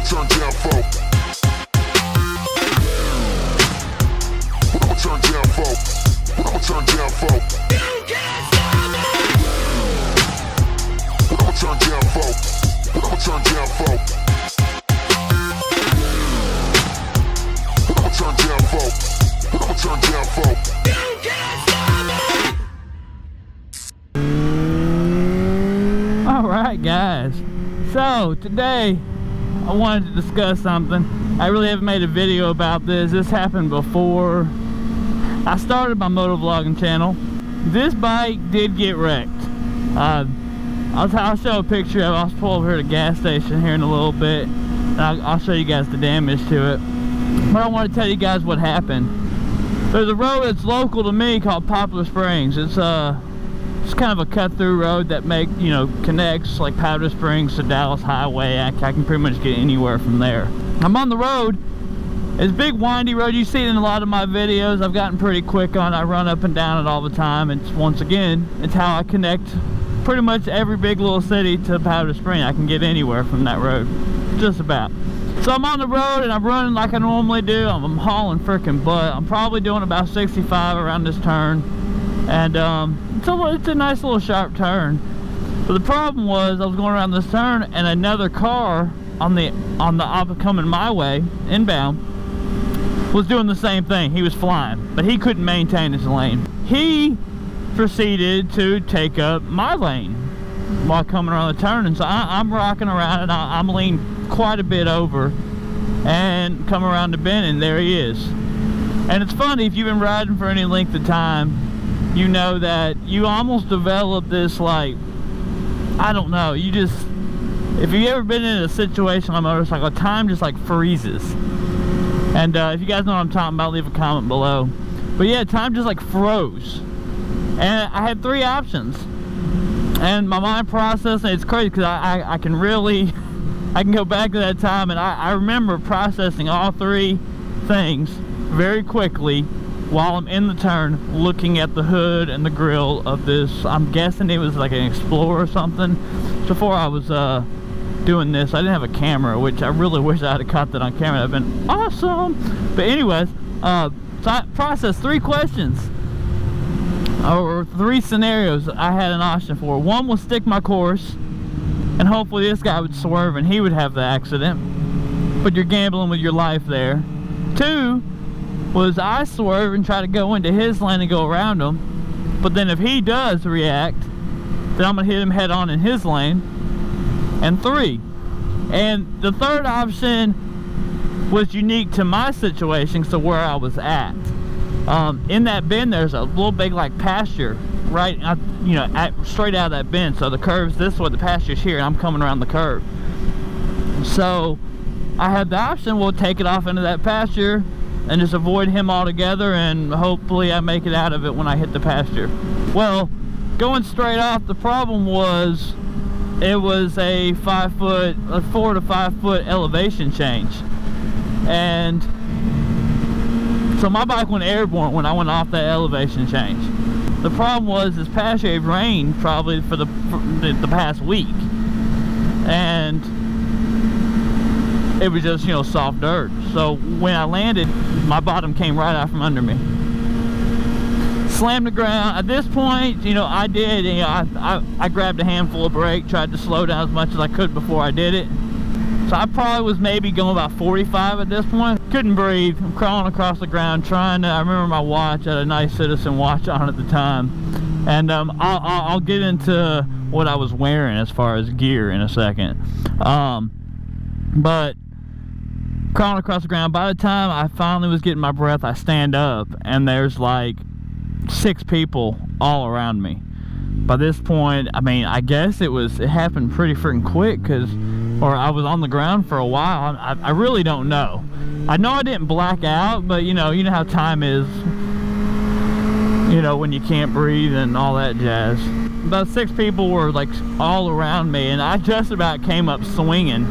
turn down for? What I'ma turn down for? What I'ma turn down for? You can't stop me! What I'ma turn down for? What I'ma turn down for? What I'ma turn down for? What I'ma turn down for? You can't stop me! Alright guys, so today I wanted to discuss something. I really haven't made a video about this. This happened before I started my motovlogging channel. This bike did get wrecked. I'll show a picture of it. I'll pull over here at a gas station here in a little bit. And I'll show you guys the damage to it. But I want to tell you guys what happened. There's a road that's local to me called Poplar Springs. It's kind of a cut-through road that connects like Powder Springs to Dallas Highway. I can pretty much get anywhere from there. I'm on the road. It's a big windy road. You see it in a lot of my videos. I've gotten pretty quick on it. I run up and down it all the time. Once again, it's how I connect pretty much every big little city to Powder Spring. I can get anywhere from that road, just about. So I'm on the road and I'm running like I normally do. I'm hauling freaking butt. I'm probably doing about 65 around this turn. And it's a nice little sharp turn. But the problem was I was going around this turn and another car on the coming my way, inbound, was doing the same thing. He was flying, but he couldn't maintain his lane. He proceeded to take up my lane while coming around the turn, and so I'm rocking around and I'm leaning quite a bit over and come around the bend, and there he is. And it's funny, if you've been riding for any length of time, you know that you almost develop this, like, I don't know, if you've ever been in a situation on a motorcycle, time just like freezes. And if you guys know what I'm talking about, leave a comment below. But yeah, time just like froze. And I had three options. And my mind processing, it's crazy because I can go back to that time, and I remember processing all three things very quickly while I'm in the turn, looking at the hood and the grill of this, I'm guessing it was like an Explorer or something. Before I was doing this, I didn't have a camera, which I really wish I had caught that on camera. That'd been awesome. But anyways, so I processed three questions, or three scenarios I had an option for. One was stick my course, and hopefully this guy would swerve and he would have the accident, but you're gambling with your life there. Two was I swerve and try to go into his lane and go around him, but then if he does react, then I'm gonna hit him head on in his lane. And three, and the third option was unique to my situation, so where I was at. In that bend, there's a little big like pasture right, straight out of that bend. So the curve's this way, the pasture's here, and I'm coming around the curve. So I had the option, we'll take it off into that pasture and just avoid him altogether, and hopefully I make it out of it when I hit the pasture. Well, going straight off, the problem was it was a 4 to 5 foot elevation change, and so my bike went airborne when I went off that elevation change. The problem was this pasture had rained probably for the past week, and it was just soft dirt. So when I landed, my bottom came right out from under me, slammed the ground. At this point, I did, I grabbed a handful of brake, tried to slow down as much as I could before I did it. So I probably was maybe going about 45 at this point. Couldn't breathe. I'm crawling across the ground trying to, I remember my watch, I had a nice Citizen watch on at the time. And I'll get into what I was wearing as far as gear in a second. But crawling across the ground, by the time I finally was getting my breath, I stand up and there's like 6 people all around me. By this point, I guess it happened pretty freaking quick, or I was on the ground for a while. I really don't know. I know I didn't black out, but you know how time is, when you can't breathe and all that jazz. About 6 people were like all around me, and I just about came up swinging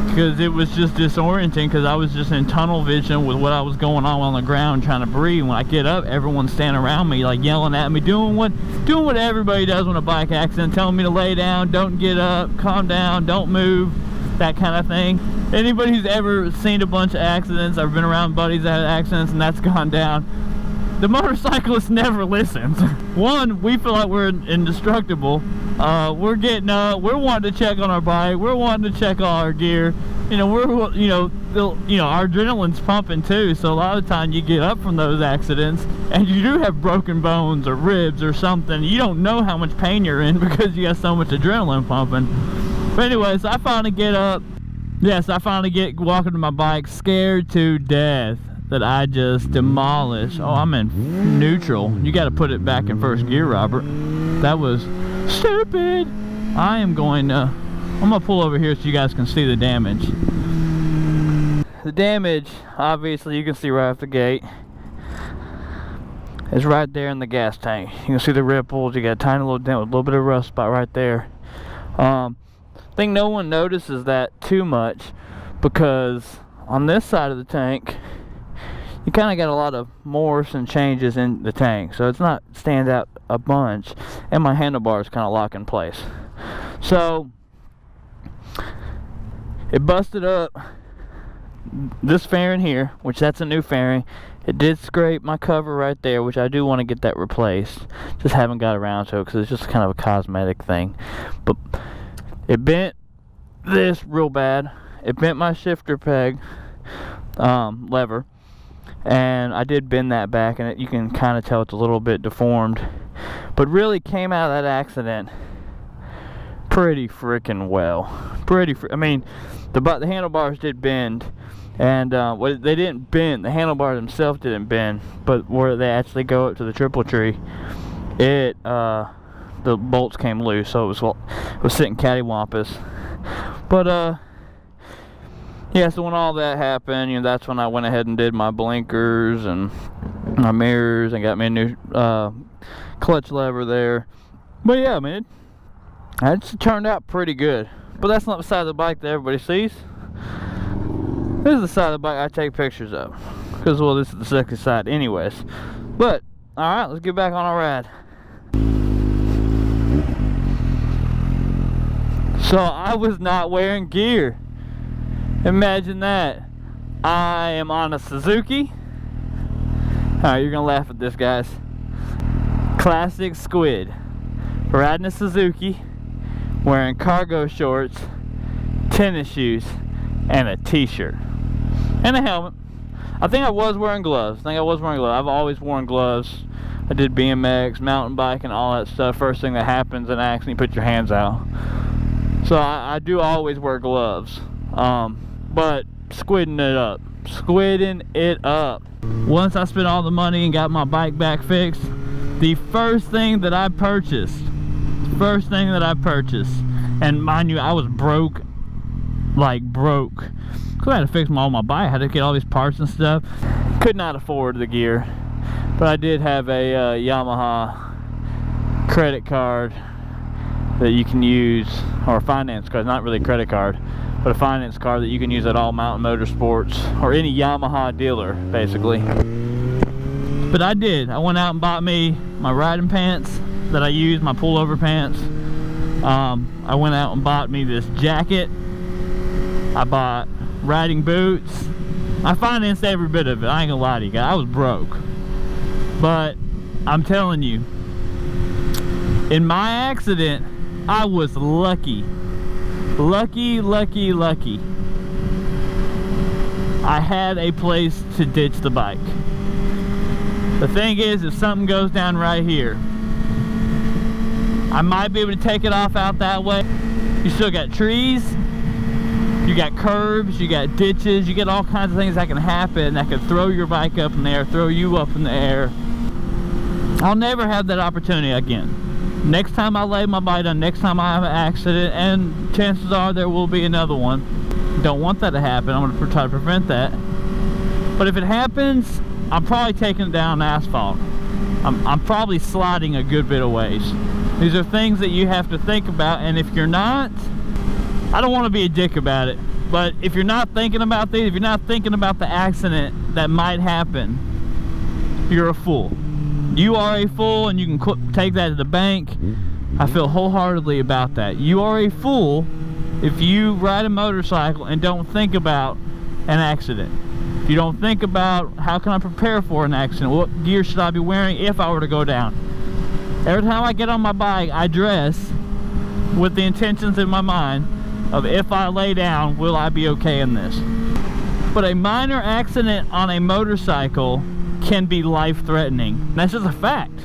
because it was just disorienting, because I was just in tunnel vision with what I was going on the ground trying to breathe. When I get up, everyone's standing around me like yelling at me, doing what everybody does when a bike accident, telling me to lay down, don't get up, calm down, don't move, that kind of thing. Anybody who's ever seen a bunch of accidents or been around buddies that had accidents and that's gone down, the motorcyclist never listens. One, we feel like we're indestructible. We're getting up, we're wanting to check on our bike, we're wanting to check all our gear. You know, our adrenaline's pumping too, so a lot of the time you get up from those accidents and you do have broken bones or ribs or something. You don't know how much pain you're in because you got so much adrenaline pumping. But anyways, I finally get up. Yes, I finally get walking to my bike, scared to death that I just demolished. Oh, I'm in neutral. You got to put it back in first gear, Robert. That was stupid. I'm gonna pull over here so you guys can see the damage. The damage, obviously, you can see right off the gate. It's right there in the gas tank. You can see the ripples. You got a tiny little dent with a little bit of rust spot right there. I think no one notices that too much because on this side of the tank you kind of got a lot of morphs and changes in the tank, so it's not stand out a bunch, and my handlebars kind of lock in place. So it busted up this fairing here, which that's a new fairing. It did scrape my cover right there, which I do want to get that replaced. Just haven't got around to it because it's just kind of a cosmetic thing. But it bent this real bad. It bent my shifter peg lever, and I did bend that back, and you can kind of tell it's a little bit deformed, but really came out of that accident pretty freaking well. I mean, the handlebars did bend, and they didn't bend. The handlebars themselves didn't bend, but where they actually go up to the triple tree, the bolts came loose, so it was sitting cattywampus. But yeah, so when all that happened, you know, that's when I went ahead and did my blinkers and my mirrors and got me a new clutch lever there. But yeah, man, it turned out pretty good. But that's not the side of the bike that everybody sees. This is the side of the bike I take pictures of, because, well, this is the sexy side anyways. But alright, let's get back on our ride. So I was not wearing gear. Imagine that. I am on a Suzuki. Alright, you're gonna laugh at this, guys. Classic squid. Riding a Suzuki, wearing cargo shorts, tennis shoes, and a t-shirt. And a helmet. I think I was wearing gloves. I've always worn gloves. I did BMX, mountain biking, all that stuff. First thing that happens in an accident, you put your hands out. So I do always wear gloves. But squidding it up. Once I spent all the money and got my bike back fixed, the first thing that I purchased, and mind you, I was broke, like broke, because I had to fix all my bike. I had to get all these parts and stuff. Could not afford the gear, but I did have a Yamaha credit card that you can use, or a finance card, not really a credit card, but a finance card that you can use at all Mountain Motorsports or any Yamaha dealer, basically. But I went out and bought me my riding pants that I use, my pullover pants. I went out and bought me this jacket. I bought riding boots. I financed every bit of it. I ain't gonna lie to you guys, I was broke. But I'm telling you, in my accident, I was lucky. Lucky. I had a place to ditch the bike. The thing is, if something goes down right here, I might be able to take it off out that way. You still got trees, you got curbs, you got ditches, you get all kinds of things that can happen that can throw your bike up in the air, throw you up in the air. I'll never have that opportunity again. Next time I lay my bike down, next time I have an accident, and chances are there will be another one. Don't want that to happen. I'm going to try to prevent that. But if it happens, I'm probably taking it down asphalt. I'm probably sliding a good bit of ways. These are things that you have to think about, and if you're not, I don't want to be a dick about it, but if you're not thinking about these, if you're not thinking about the accident that might happen, you're a fool. You are a fool, and you can take that to the bank. I feel wholeheartedly about that. You are a fool if you ride a motorcycle and don't think about an accident, if you don't think about how can I prepare for an accident, what gear should I be wearing if I were to go down. Every time I get on my bike, I dress with the intentions in my mind of if I lay down, will I be okay in this? But a minor accident on a motorcycle can be life-threatening. That's just a fact.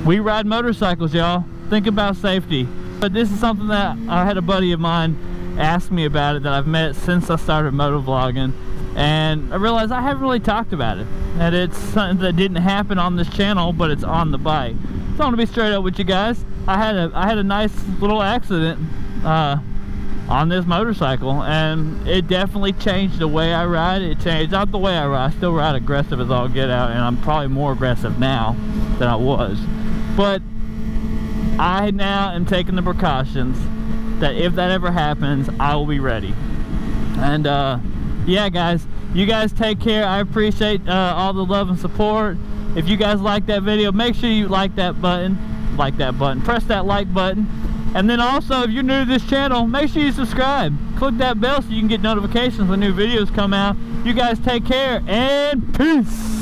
We ride motorcycles, y'all. Think about safety. But this is something that I had a buddy of mine ask me about it that I've met since I started motovlogging, and I realized I haven't really talked about it. That it's something that didn't happen on this channel, but it's on the bike. So I want to be straight up with you guys. I had a nice little accident on this motorcycle, and it definitely changed the way I ride. It changed not the way I ride. I still ride aggressive as all get out, and I'm probably more aggressive now than I was. But I now am taking the precautions that if that ever happens, I will be ready. And yeah, guys, you guys take care. I appreciate all the love and support. If you guys like that video, make sure you like that button, press that like button. And then also, if you're new to this channel, make sure you subscribe. Click that bell so you can get notifications when new videos come out. You guys take care, and peace.